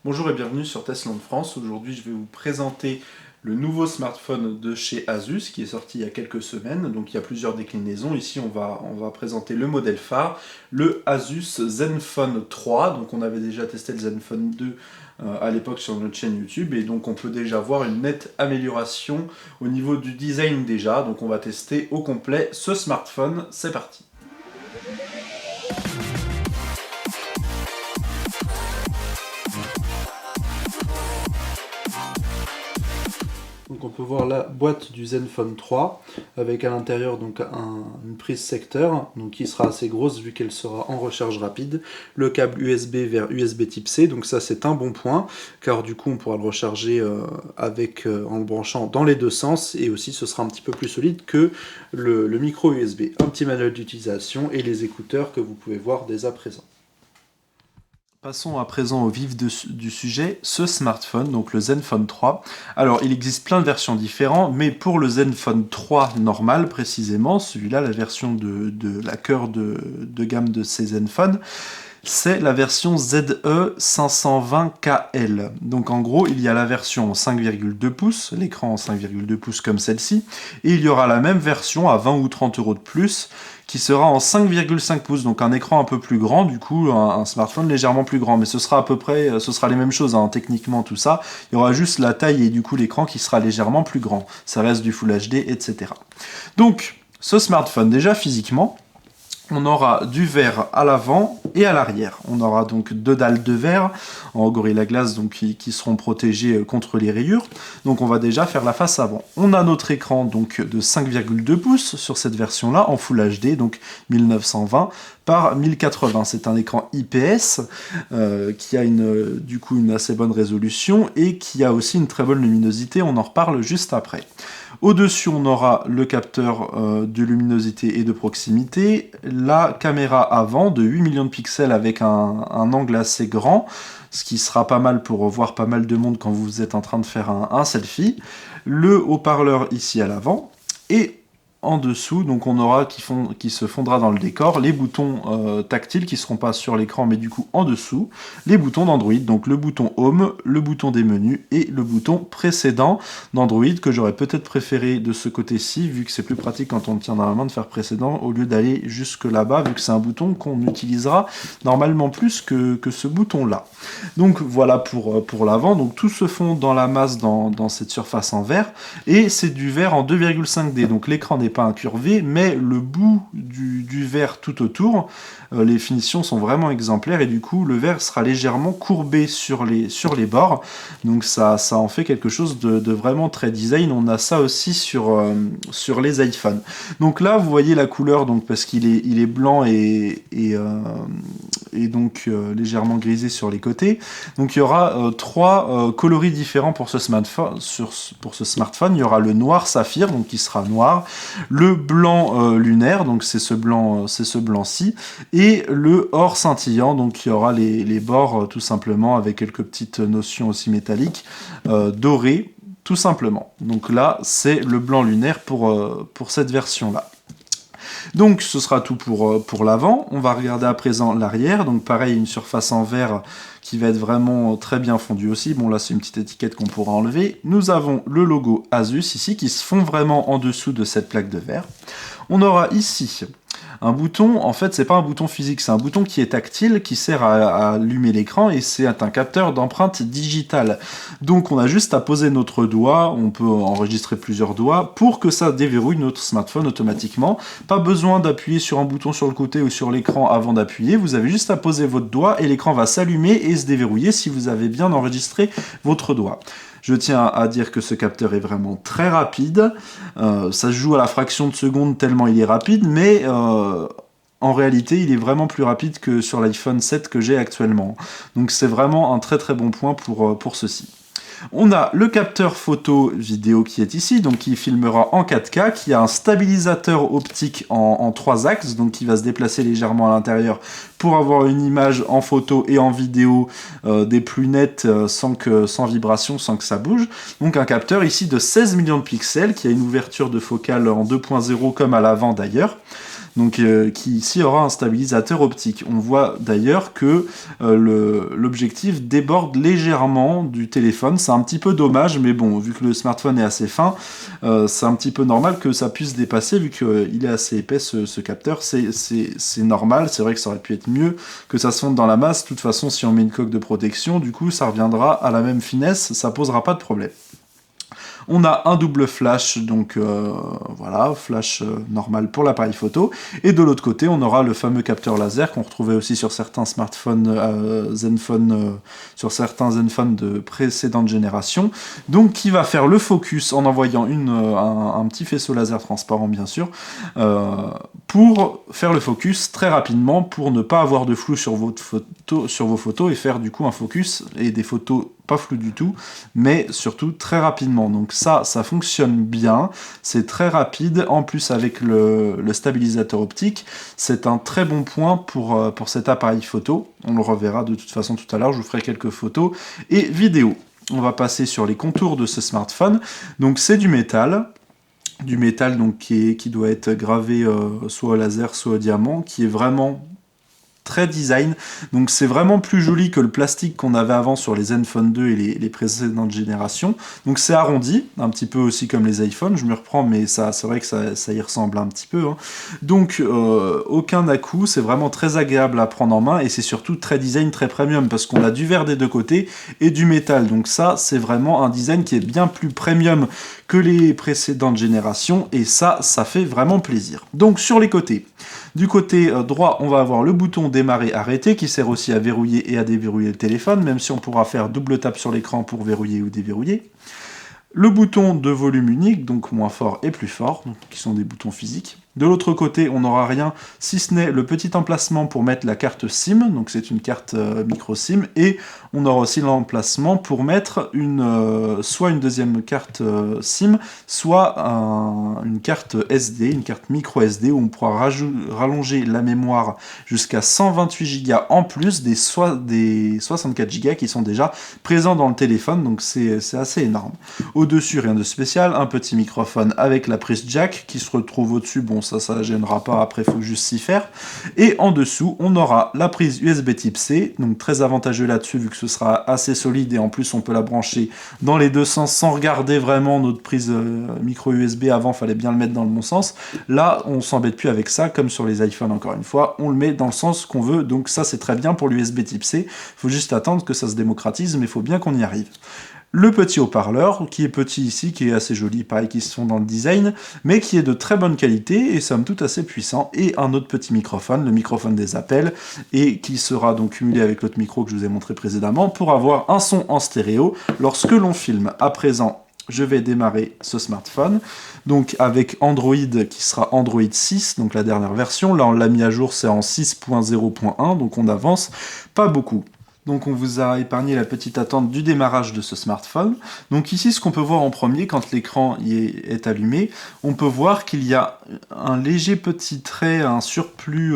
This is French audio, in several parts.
Bonjour et bienvenue sur Tesland France. Aujourd'hui, je vais vous présenter le nouveau smartphone de chez Asus qui est sorti il y a quelques semaines. Donc, il y a plusieurs déclinaisons. Ici, on va présenter le modèle phare, le Asus Zenfone 3. Donc, on avait déjà testé le Zenfone 2 à l'époque sur notre chaîne YouTube. Et donc, on peut déjà voir une nette amélioration au niveau du design déjà. Donc, on va tester au complet ce smartphone. C'est parti. Donc on peut voir la boîte du Zenfone 3 avec à l'intérieur donc une prise secteur donc qui sera assez grosse vu qu'elle sera en recharge rapide, le câble USB vers USB type C, donc ça c'est un bon point car du coup on pourra le recharger en le branchant dans les deux sens, et aussi ce sera un petit peu plus solide que le micro USB. Un petit manuel d'utilisation et les écouteurs que vous pouvez voir dès à présent. Passons à présent au vif du sujet, ce smartphone, donc le Zenfone 3. Alors, il existe plein de versions différentes, mais pour le Zenfone 3 normal, précisément, celui-là, la version de la cœur de gamme de ces Zenfone, c'est la version ZE520KL. Donc en gros, il y a la version en 5,2 pouces, l'écran en 5,2 pouces comme celle-ci, et il y aura la même version à 20 ou 30 euros de plus, qui sera en 5,5 pouces, donc un écran un peu plus grand, du coup un smartphone légèrement plus grand, mais ce sera à peu près, ce sera les mêmes choses, hein, techniquement tout ça, il y aura juste la taille et du coup l'écran qui sera légèrement plus grand, ça reste du Full HD, etc. Donc, ce smartphone déjà physiquement, on aura du verre à l'avant et à l'arrière. On aura donc deux dalles de verre en Gorilla Glass donc, qui seront protégées contre les rayures. Donc on va déjà faire la face avant. On a notre écran donc de 5,2 pouces sur cette version-là en Full HD, donc 1920 par 1080. C'est un écran IPS qui a du coup une assez bonne résolution et qui a aussi une très bonne luminosité. On en reparle juste après. Au-dessus, on aura le capteur de luminosité et de proximité, la caméra avant de 8 millions de pixels avec un angle assez grand, ce qui sera pas mal pour voir pas mal de monde quand vous êtes en train de faire un selfie, le haut-parleur ici à l'avant, et en dessous, donc on aura qui se fondra dans le décor, les boutons tactiles qui ne seront pas sur l'écran mais du coup en dessous, les boutons d'Android, donc le bouton Home, le bouton des menus et le bouton précédent d'Android que j'aurais peut-être préféré de ce côté-ci vu que c'est plus pratique quand on le tient dans la main de faire précédent au lieu d'aller jusque là-bas vu que c'est un bouton qu'on utilisera normalement plus que ce bouton-là. Donc voilà pour l'avant, donc tout se fond dans la masse dans cette surface en verre et c'est du verre en 2,5D, donc l'écran n'est pas incurvé, mais le bout du verre tout autour, les finitions sont vraiment exemplaires et du coup le verre sera légèrement courbé sur les bords, donc ça en fait quelque chose de vraiment très design. On a ça aussi sur les iPhones. Donc là vous voyez la couleur, donc parce qu'il est blanc et donc légèrement grisé sur les côtés. Donc il y aura trois coloris différents pour ce smartphone. Il y aura le noir saphir, donc qui sera noir, le blanc lunaire, donc c'est ce blanc-ci, et le or scintillant, donc il y aura les bords tout simplement avec quelques petites notions aussi métalliques dorées, tout simplement. Donc là, c'est le blanc lunaire pour cette version-là. Donc ce sera tout pour l'avant. On va regarder à présent l'arrière. Donc pareil, une surface en verre qui va être vraiment très bien fondue aussi. Bon là c'est une petite étiquette qu'on pourra enlever. Nous avons le logo Asus ici qui se fond vraiment en dessous de cette plaque de verre. On aura ici un bouton, en fait c'est pas un bouton physique, c'est un bouton qui est tactile, qui sert à allumer l'écran, et c'est un capteur d'empreinte digitale. Donc on a juste à poser notre doigt, on peut enregistrer plusieurs doigts, pour que ça déverrouille notre smartphone automatiquement. Pas besoin d'appuyer sur un bouton sur le côté ou sur l'écran avant d'appuyer, vous avez juste à poser votre doigt et l'écran va s'allumer et se déverrouiller si vous avez bien enregistré votre doigt. Je tiens à dire que ce capteur est vraiment très rapide, ça se joue à la fraction de seconde tellement il est rapide, mais en réalité il est vraiment plus rapide que sur l'iPhone 7 que j'ai actuellement. Donc c'est vraiment un très très bon point pour ceci. On a le capteur photo vidéo qui est ici, donc qui filmera en 4K, qui a un stabilisateur optique en 3 axes, donc qui va se déplacer légèrement à l'intérieur pour avoir une image en photo et en vidéo des plus nettes sans vibration, sans que ça bouge. Donc un capteur ici de 16 millions de pixels, qui a une ouverture de focale en 2.0 comme à l'avant d'ailleurs. donc qui ici aura un stabilisateur optique. On voit d'ailleurs que l'objectif déborde légèrement du téléphone. C'est un petit peu dommage, mais bon, vu que le smartphone est assez fin, c'est un petit peu normal que ça puisse dépasser, vu qu'il est assez épais ce capteur. C'est normal, c'est vrai que ça aurait pu être mieux que ça se fonde dans la masse. De toute façon, si on met une coque de protection, du coup, ça reviendra à la même finesse, ça posera pas de problème. On a un double flash, donc voilà, flash normal pour l'appareil photo. Et de l'autre côté, on aura le fameux capteur laser qu'on retrouvait aussi sur certains smartphones Zenfone, sur certains Zenfone de précédente génération. Donc qui va faire le focus en envoyant un petit faisceau laser transparent, bien sûr, pour faire le focus très rapidement, pour ne pas avoir de flou sur vos photos et faire du coup un focus et des photos pas flou du tout, mais surtout très rapidement. Donc ça fonctionne bien, c'est très rapide, en plus avec le stabilisateur optique, c'est un très bon point pour cet appareil photo. On le reverra de toute façon tout à l'heure, je vous ferai quelques photos et vidéos. On va passer sur les contours de ce smartphone. Donc c'est du métal donc qui doit être gravé soit au laser, soit au diamant, qui est vraiment très design, donc c'est vraiment plus joli que le plastique qu'on avait avant sur les Zenfone 2 et les précédentes générations. Donc c'est arrondi, un petit peu aussi comme les iPhones, je me reprends, mais c'est vrai que ça y ressemble un petit peu. Hein. Donc aucun à-coup, c'est vraiment très agréable à prendre en main, et c'est surtout très design, très premium, parce qu'on a du verre des deux côtés et du métal. Donc ça, c'est vraiment un design qui est bien plus premium que les précédentes générations, et ça fait vraiment plaisir. Donc sur les côtés, du côté droit, on va avoir le bouton démarrer arrêter qui sert aussi à verrouiller et à déverrouiller le téléphone, même si on pourra faire double tape sur l'écran pour verrouiller ou déverrouiller. Le bouton de volume unique, donc moins fort et plus fort, donc, qui sont des boutons physiques. De l'autre côté, on n'aura rien, si ce n'est le petit emplacement pour mettre la carte SIM, donc c'est une carte micro SIM, et on aura aussi l'emplacement pour mettre soit une deuxième carte SIM, soit une carte SD, une carte micro SD, où on pourra rallonger la mémoire jusqu'à 128 Go en plus des 64 Go qui sont déjà présents dans le téléphone, donc c'est assez énorme. Au-dessus, rien de spécial, un petit microphone avec la prise jack qui se retrouve au-dessus, bon ça gênera pas, après il faut juste s'y faire. Et en dessous, on aura la prise USB type C, donc très avantageux là-dessus vu que ce sera assez solide, et en plus on peut la brancher dans les deux sens sans regarder vraiment notre prise micro USB. Avant, fallait bien le mettre dans le bon sens. Là, on s'embête plus avec ça, comme sur les iPhones encore une fois, on le met dans le sens qu'on veut, donc ça c'est très bien pour l'USB type C. Il faut juste attendre que ça se démocratise, mais il faut bien qu'on y arrive. Le petit haut-parleur, qui est petit ici, qui est assez joli, pareil qu'ils sont dans le design, mais qui est de très bonne qualité et somme toute assez puissant. Et un autre petit microphone, le microphone des appels, et qui sera donc cumulé avec l'autre micro que je vous ai montré précédemment pour avoir un son en stéréo lorsque l'on filme. À présent, je vais démarrer ce smartphone, donc avec Android qui sera Android 6, donc la dernière version. Là, on l'a mis à jour, c'est en 6.0.1, donc on avance pas beaucoup. Donc on vous a épargné la petite attente du démarrage de ce smartphone. Donc ici, ce qu'on peut voir en premier, quand l'écran est allumé, on peut voir qu'il y a un léger petit trait, un surplus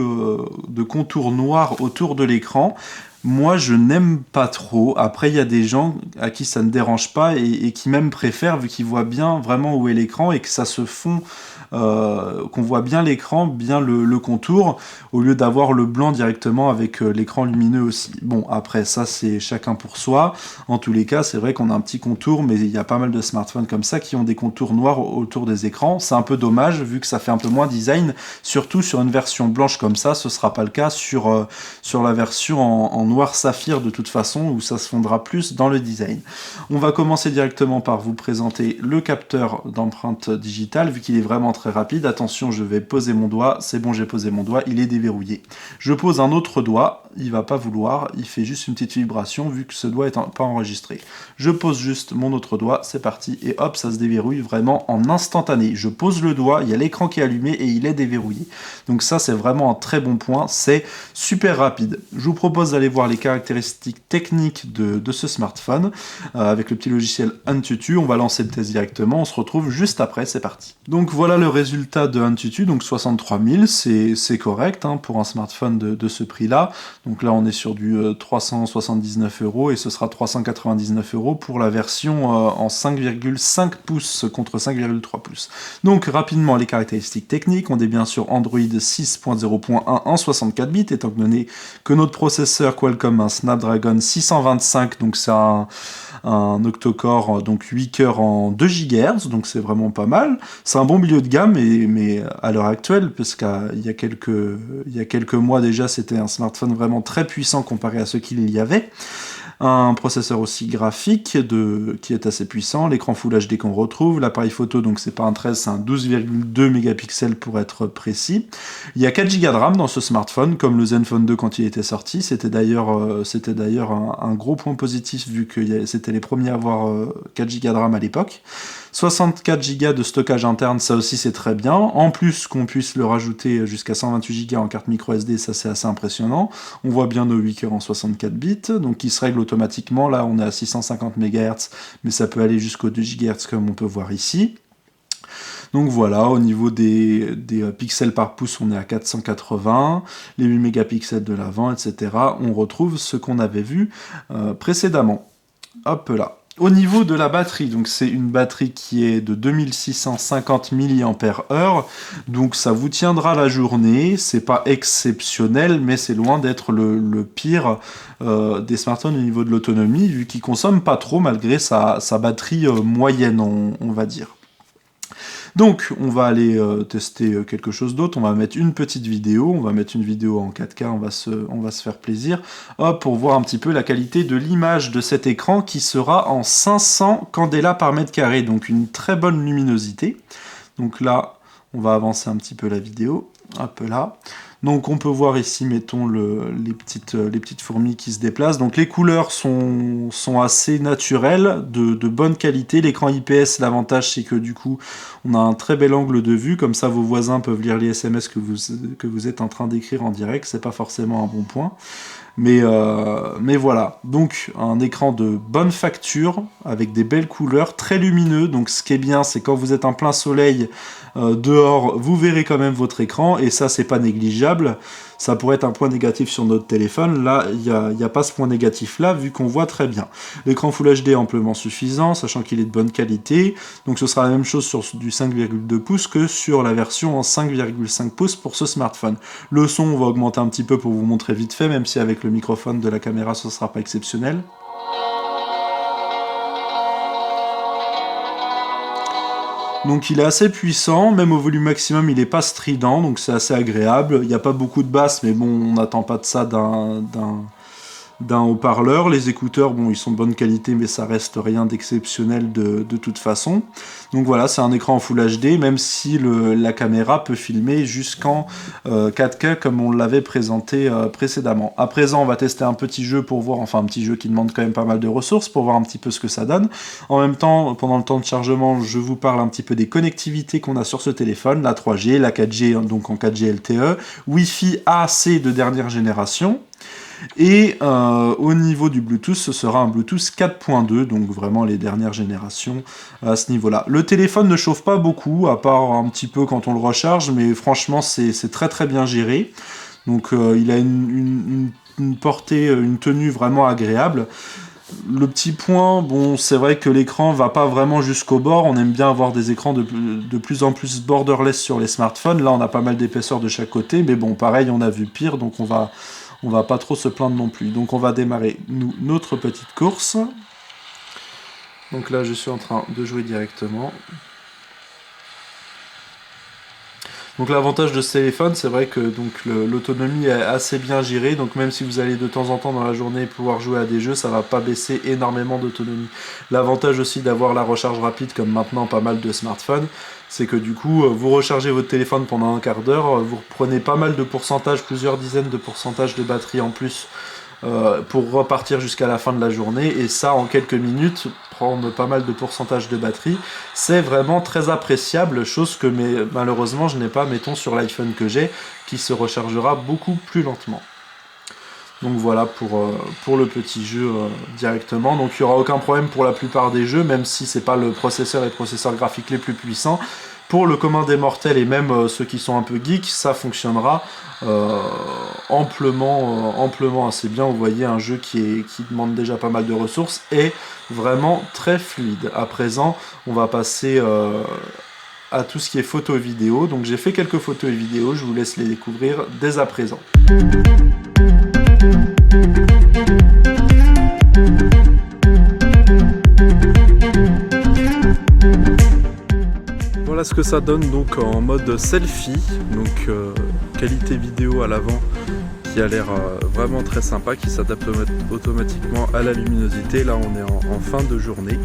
de contours noirs autour de l'écran. Moi, je n'aime pas trop. Après, il y a des gens à qui ça ne dérange pas et qui même préfèrent, vu qu'ils voient bien vraiment où est l'écran et que ça se fond, qu'on voit bien l'écran, bien le contour, au lieu d'avoir le blanc directement avec l'écran lumineux aussi. Bon, après, ça, c'est chacun pour soi. En tous les cas, c'est vrai qu'on a un petit contour, mais il y a pas mal de smartphones comme ça qui ont des contours noirs autour des écrans. C'est un peu dommage, vu que ça fait un peu moins design, surtout sur une version blanche comme ça. Ce sera pas le cas sur la version en noir saphir de toute façon, où ça se fondra plus dans le design. On va commencer directement par vous présenter le capteur d'empreinte digitale, vu qu'il est vraiment très rapide. Attention, je vais poser mon doigt, c'est bon, j'ai posé mon doigt, il est déverrouillé. Je pose un autre doigt, il va pas vouloir, il fait juste une petite vibration vu que ce doigt est pas enregistré. Je pose juste mon autre doigt, c'est parti, et hop, ça se déverrouille vraiment en instantané. Je pose le doigt, il y a l'écran qui est allumé et il est déverrouillé. Donc ça, c'est vraiment un très bon point, c'est super rapide. Je vous propose d'aller voir les caractéristiques techniques de ce smartphone avec le petit logiciel Antutu. On va lancer le test directement, on se retrouve juste après, c'est parti. Donc voilà le résultat de Antutu, donc 63 000, c'est correct hein, pour un smartphone de ce prix-là. Donc là, on est sur du 379 € et ce sera 399 € pour la version en 5,5 pouces contre 5,3 pouces. Donc rapidement, les caractéristiques techniques, on est bien sur Android 6.0.1 en 64 bits, étant donné que notre processeur Qualcomm a un Snapdragon 625, donc c'est un octa-core, donc 8 cœurs en 2 GHz, donc c'est vraiment pas mal. C'est un bon milieu de gamme, mais à l'heure actuelle, parce qu'il y a quelques mois déjà, c'était un smartphone vraiment très puissant comparé à ce qu'il y avait. Un processeur aussi graphique qui est assez puissant, l'écran Full HD qu'on retrouve, l'appareil photo, donc c'est pas un 13, c'est un 12,2 mégapixels pour être précis. Il y a 4 Go de RAM dans ce smartphone, comme le Zenfone 2 quand il était sorti. C'était d'ailleurs un gros point positif vu que c'était les premiers à avoir 4 Go de RAM à l'époque. 64 Go de stockage interne, ça aussi c'est très bien. En plus qu'on puisse le rajouter jusqu'à 128 Go en carte micro SD, ça c'est assez impressionnant. On voit bien nos 8 cœurs en 64 bits, donc qui se règle automatiquement. Là on est à 650 MHz, mais ça peut aller jusqu'aux 2 GHz comme on peut voir ici. Donc voilà, au niveau des pixels par pouce, on est à 480, les 8 mégapixels de l'avant, etc. On retrouve ce qu'on avait vu précédemment. Hop là. Au niveau de la batterie, donc c'est une batterie qui est de 2650 mAh, donc ça vous tiendra la journée, c'est pas exceptionnel, mais c'est loin d'être le pire des smartphones au niveau de l'autonomie, vu qu'il consomme pas trop malgré sa batterie moyenne, on va dire. Donc, on va aller tester quelque chose d'autre. On va mettre une petite vidéo. On va mettre une vidéo en 4K. On va se faire plaisir. Hop, pour voir un petit peu la qualité de l'image de cet écran qui sera en 500 candela par mètre carré. Donc, une très bonne luminosité. Donc là, on va avancer un petit peu la vidéo. Hop là. Donc on peut voir ici, mettons, les petites fourmis qui se déplacent. Donc les couleurs sont assez naturelles, de bonne qualité. L'écran IPS, l'avantage c'est que du coup, on a un très bel angle de vue. Comme ça, vos voisins peuvent lire les SMS que vous êtes en train d'écrire en direct. C'est pas forcément un bon point. Mais voilà, donc un écran de bonne facture, avec des belles couleurs, très lumineux, donc ce qui est bien, c'est quand vous êtes en plein soleil dehors, vous verrez quand même votre écran, et ça c'est pas négligeable. Ça pourrait être un point négatif sur notre téléphone, là il n'y a pas ce point négatif là, vu qu'on voit très bien. L'écran Full HD est amplement suffisant, sachant qu'il est de bonne qualité, donc ce sera la même chose sur du 5,2 pouces que sur la version en 5,5 pouces pour ce smartphone. Le son, on va augmenter un petit peu pour vous montrer vite fait, même si avec le microphone de la caméra ce sera pas exceptionnel. Donc il est assez puissant, même au volume maximum il n'est pas strident, donc c'est assez agréable. Il n'y a pas beaucoup de basses, mais bon, on n'attend pas de ça d'un haut-parleur. Les écouteurs, bon, ils sont de bonne qualité, mais ça reste rien d'exceptionnel de toute façon. Donc voilà, c'est un écran en Full HD, même si la caméra peut filmer jusqu'en 4K, comme on l'avait présenté précédemment. À présent, on va tester un petit jeu pour voir, enfin un petit jeu qui demande quand même pas mal de ressources, pour voir un petit peu ce que ça donne. En même temps, pendant le temps de chargement, je vous parle un petit peu des connectivités qu'on a sur ce téléphone, la 3G, la 4G, donc en 4G LTE, Wi-Fi AC de dernière génération. Et au niveau du Bluetooth, ce sera un Bluetooth 4.2, donc vraiment les dernières générations à ce niveau-là. Le téléphone ne chauffe pas beaucoup, à part un petit peu quand on le recharge, mais franchement c'est très très bien géré. Donc il a une portée, une tenue vraiment agréable. Le petit point, bon, c'est vrai que l'écran va pas vraiment jusqu'au bord. On aime bien avoir des écrans de plus en plus borderless sur les smartphones. Là, on a pas mal d'épaisseur de chaque côté, mais bon, pareil, on a vu pire, donc on va pas trop se plaindre non plus. Donc on va démarrer notre petite course. Donc là je suis en train de jouer directement. Donc l'avantage de ce téléphone, c'est vrai que l'autonomie est assez bien gérée, donc même si vous allez de temps en temps dans la journée pouvoir jouer à des jeux, ça va pas baisser énormément d'autonomie. L'avantage aussi d'avoir la recharge rapide, comme maintenant pas mal de smartphones, c'est que du coup, vous rechargez votre téléphone pendant un quart d'heure, vous reprenez pas mal de pourcentage, plusieurs dizaines de pourcentages de batterie en plus, pour repartir jusqu'à la fin de la journée, et ça en quelques minutes, prendre pas mal de pourcentage de batterie, c'est vraiment très appréciable, chose que malheureusement je n'ai pas, mettons, sur l'iPhone que j'ai, qui se rechargera beaucoup plus lentement. Donc voilà pour le petit jeu directement. Donc il n'y aura aucun problème pour la plupart des jeux, même si c'est pas le processeur et les processeurs graphiques les plus puissants. Pour le commun des mortels et même ceux qui sont un peu geeks, ça fonctionnera amplement assez bien. Vous voyez, un jeu qui demande déjà pas mal de ressources et vraiment très fluide. À présent, on va passer à tout ce qui est photo et vidéo. Donc j'ai fait quelques photos et vidéos, je vous laisse les découvrir dès à présent. Voilà ce que ça donne donc en mode selfie, donc qualité vidéo à l'avant qui a l'air vraiment très sympa, qui s'adapte automatiquement à la luminosité. Là on est en fin de journée.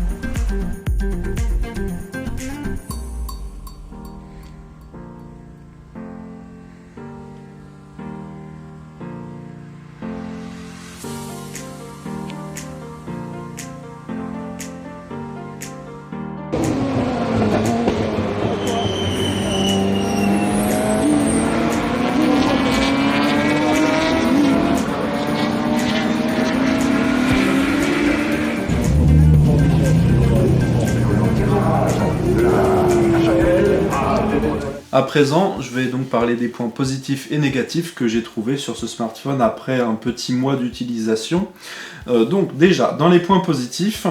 À présent, je vais donc parler des points positifs et négatifs que j'ai trouvés sur ce smartphone après un petit mois d'utilisation. Donc déjà, dans les points positifs,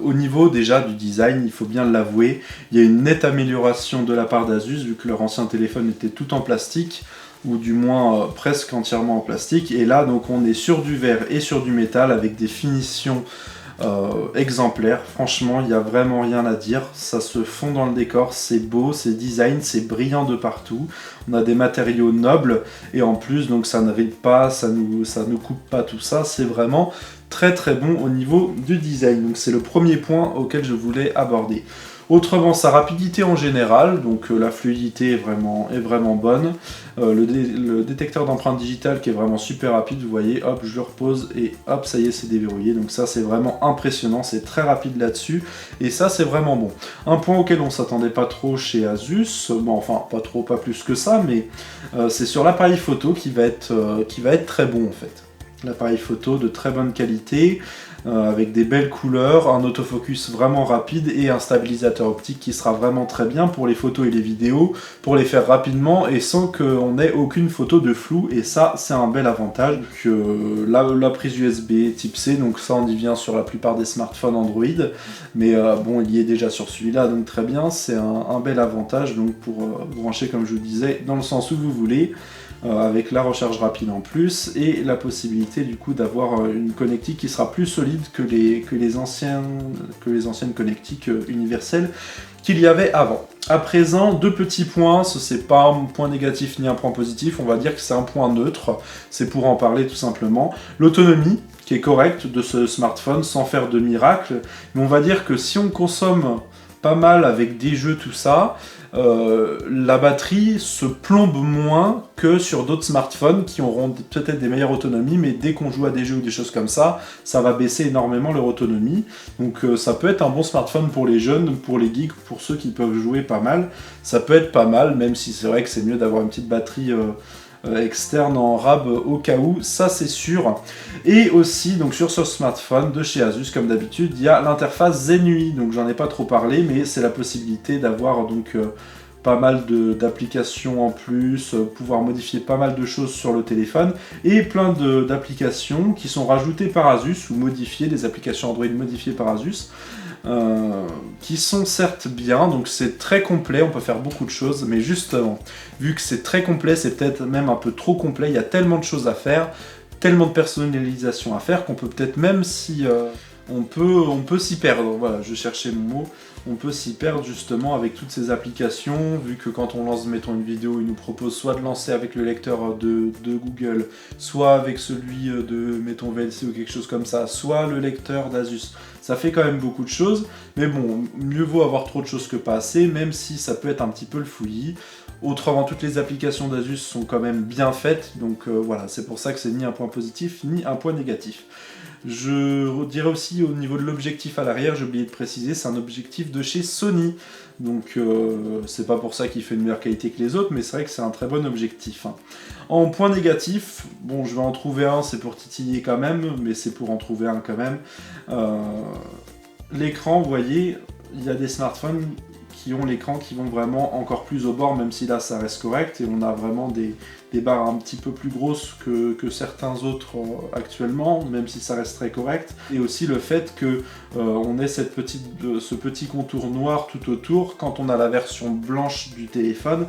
au niveau déjà du design, il faut bien l'avouer, il y a une nette amélioration de la part d'Asus, vu que leur ancien téléphone était tout en plastique, ou du moins presque entièrement en plastique, et là donc on est sur du verre et sur du métal avec des finitions exemplaire. Franchement, il n'y a vraiment rien à dire, ça se fond dans le décor, c'est beau, c'est design, c'est brillant de partout, on a des matériaux nobles et en plus donc ça ne ride pas, ça ne coupe pas tout ça, c'est vraiment très très bon au niveau du design. Donc c'est le premier point auquel je voulais aborder. Autrement, sa rapidité en général, donc la fluidité est vraiment bonne. Le détecteur d'empreintes digitales qui est vraiment super rapide, vous voyez, hop, je le repose et hop, ça y est, c'est déverrouillé. Donc ça, c'est vraiment impressionnant, c'est très rapide là-dessus. Et ça, c'est vraiment bon. Un point auquel on s'attendait pas trop chez Asus, bon, enfin, pas plus que ça, mais c'est sur l'appareil photo qui va être très bon en fait. L'appareil photo de très bonne qualité, avec des belles couleurs, un autofocus vraiment rapide et un stabilisateur optique qui sera vraiment très bien pour les photos et les vidéos, pour les faire rapidement et sans qu'on ait aucune photo de flou, et ça c'est un bel avantage. La prise USB type C, donc ça on y vient sur la plupart des smartphones Android, mais bon, il y est déjà sur celui-là, donc très bien, c'est un bel avantage donc pour brancher, comme je vous disais, dans le sens où vous voulez. Avec la recharge rapide en plus et la possibilité du coup d'avoir une connectique qui sera plus solide que les anciennes connectiques universelles qu'il y avait avant. À présent, deux petits points, ce c'est pas un point négatif ni un point positif, on va dire que c'est un point neutre, c'est pour en parler tout simplement. L'autonomie qui est correcte de ce smartphone sans faire de miracle, mais on va dire que si on consomme pas mal avec des jeux, tout ça, la batterie se plombe moins que sur d'autres smartphones qui auront peut-être des meilleures autonomies, mais dès qu'on joue à des jeux ou des choses comme ça va baisser énormément leur autonomie. Donc ça peut être un bon smartphone pour les jeunes, pour les geeks, pour ceux qui peuvent jouer pas mal. Ça peut être pas mal, même si c'est vrai que c'est mieux d'avoir une petite batterie externe en rab au cas où, ça c'est sûr. Et aussi donc sur ce smartphone de chez Asus, comme d'habitude, il y a l'interface Zenui, donc j'en ai pas trop parlé, mais c'est la possibilité d'avoir donc pas mal d'applications en plus, pouvoir modifier pas mal de choses sur le téléphone, et plein d'applications qui sont rajoutées par Asus, ou modifiées, des applications Android modifiées par Asus, qui sont certes bien, donc c'est très complet, on peut faire beaucoup de choses, mais justement, vu que c'est très complet, c'est peut-être même un peu trop complet, il y a tellement de choses à faire, tellement de personnalisation à faire, qu'on peut peut-être même si... on peut s'y perdre, voilà, je cherchais mon mot, on peut s'y perdre justement avec toutes ces applications, vu que quand on lance, mettons, une vidéo, il nous propose soit de lancer avec le lecteur de Google, soit avec celui de, mettons, VLC ou quelque chose comme ça, soit le lecteur d'Asus. Ça fait quand même beaucoup de choses, mais bon, mieux vaut avoir trop de choses que pas assez, même si ça peut être un petit peu le fouillis. Autrement, toutes les applications d'Asus sont quand même bien faites, donc voilà, c'est pour ça que c'est ni un point positif, ni un point négatif. Je dirais aussi au niveau de l'objectif à l'arrière, j'ai oublié de préciser, c'est un objectif de chez Sony. Donc c'est pas pour ça qu'il fait une meilleure qualité que les autres, mais c'est vrai que c'est un très bon objectif. En point négatif, bon, je vais en trouver un, c'est pour titiller quand même, mais c'est pour en trouver un quand même. L'écran, vous voyez, il y a des smartphones qui ont l'écran qui vont vraiment encore plus au bord, même si là ça reste correct, et on a vraiment des barres un petit peu plus grosses que certains autres actuellement, même si ça reste très correct. Et aussi le fait que on ait ce petit contour noir tout autour quand on a la version blanche du téléphone,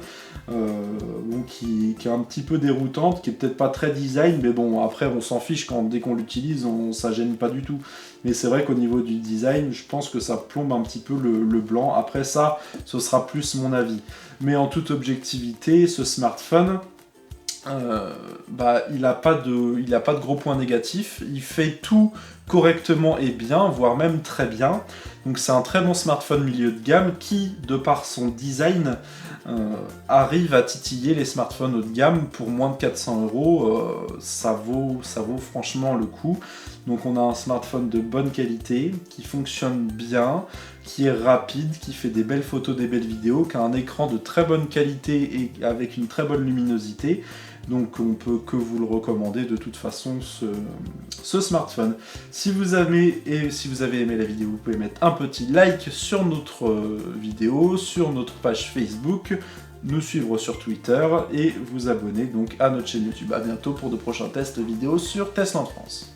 qui est un petit peu déroutante, qui est peut-être pas très design, mais bon, après on s'en fiche dès qu'on l'utilise, ça gêne pas du tout. Mais c'est vrai qu'au niveau du design, je pense que ça plombe un petit peu le blanc. Après ça, ce sera plus mon avis. Mais en toute objectivité, ce smartphone, il n'a pas de gros points négatifs. Il fait tout correctement et bien, voire même très bien. Donc c'est un très bon smartphone milieu de gamme qui, de par son design, arrive à titiller les smartphones haut de gamme pour moins de 400 €. Ça vaut franchement le coup. Donc on a un smartphone de bonne qualité, qui fonctionne bien, qui est rapide, qui fait des belles photos, des belles vidéos, qui a un écran de très bonne qualité et avec une très bonne luminosité. Donc on peut que vous le recommander de toute façon ce smartphone. Si vous avez aimé la vidéo, vous pouvez mettre un petit like sur notre vidéo, sur notre page Facebook, nous suivre sur Twitter et vous abonner donc à notre chaîne YouTube. A bientôt pour de prochains tests vidéo sur Tesla en France.